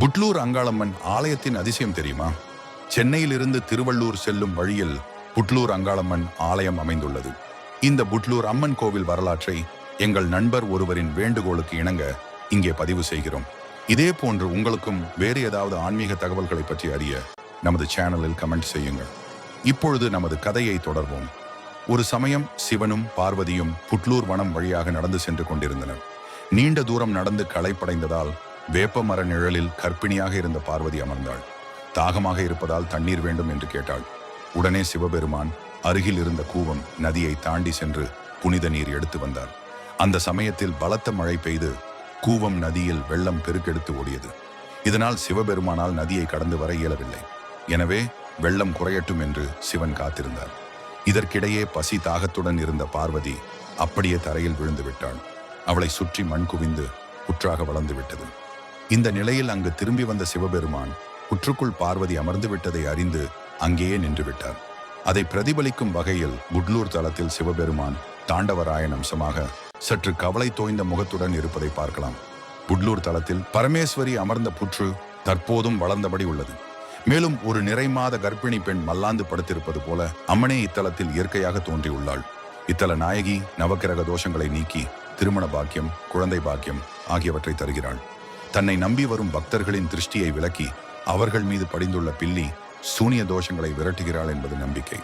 புட்லூர் அங்காளம்மன் ஆலயத்தின் அதிசயம் தெரியுமா? சென்னையிலிருந்து திருவள்ளூர் செல்லும் வழியில் புட்லூர் அங்காளம்மன் ஆலயம் அமைந்துள்ளது. இந்த புட்லூர் அம்மன் கோவில் வரலாற்றை எங்கள் நண்பர் ஒருவரின் வேண்டுகோளுக்கு இணங்க இங்கே பதிவு செய்கிறோம். இதே போன்று உங்களுக்கும் வேறு ஏதாவது ஆன்மீக தகவல்களை பற்றி அறிய நமது சேனலில் கமெண்ட் செய்யுங்கள். இப்பொழுது நமது கதையை தொடர்வோம். ஒரு சமயம் சிவனும் பார்வதியும் புட்லூர் வனம் வழியாக நடந்து சென்று கொண்டிருந்தனர். நீண்ட தூரம் நடந்து களைப்படைந்ததால் வேப்ப மர நிழலில் கர்ப்பிணியாக இருந்த பார்வதி அமர்ந்தாள். தாகமாக இருப்பதால் தண்ணீர் வேண்டும் என்று கேட்டாள். உடனே சிவபெருமான் அருகில் இருந்த கூவம் நதியை தாண்டி சென்று புனித நீர் எடுத்து வந்தார். அந்த சமயத்தில் பலத்த மழை பெய்து கூவம் நதியில் வெள்ளம் பெருக்கெடுத்து ஓடியது. இதனால் சிவபெருமானால் நதியை கடந்து வர இயலவில்லை. எனவே வெள்ளம் குறையட்டும் என்று சிவன் காத்திருந்தார். இதற்கிடையே பசி தாகத்துடன் இருந்த பார்வதி அப்படியே தரையில் விழுந்து விட்டாள். அவளை சுற்றி மண் குவிந்து புற்றாக வளர்ந்து விட்டது. இந்த நிலையில் அங்கு திரும்பி வந்த சிவபெருமான் புற்றுக்குள் பார்வதி அமர்ந்து விட்டதை அறிந்து அங்கேயே நின்று விட்டார். அதை பிரதிபலிக்கும் வகையில் புட்லூர் தலத்தில் சிவபெருமான் தாண்டவராயன் அம்சமாக சற்று கவலை தோய்ந்த முகத்துடன் இருப்பதை பார்க்கலாம். புட்லூர் தலத்தில் பரமேஸ்வரி அமர்ந்த புற்று தற்போதும் வளர்ந்தபடி உள்ளது. மேலும் ஒரு நிறைமாத கர்ப்பிணி பெண் மல்லாந்து படுத்திருப்பது போல அம்மனே இத்தலத்தில் இயற்கையாக தோன்றியுள்ளாள். இத்தல நாயகி நவக்கிரக தோஷங்களை நீக்கி திருமண பாக்கியம், குழந்தை பாக்கியம் ஆகியவற்றை தருகிறாள். தன்னை நம்பி வரும் பக்தர்களின் திருஷ்டியை விலக்கி அவர்கள் மீது படிந்துள்ள பில்லி சூனிய தோஷங்களை விரட்டுகிறாள் என்பது நம்பிக்கை.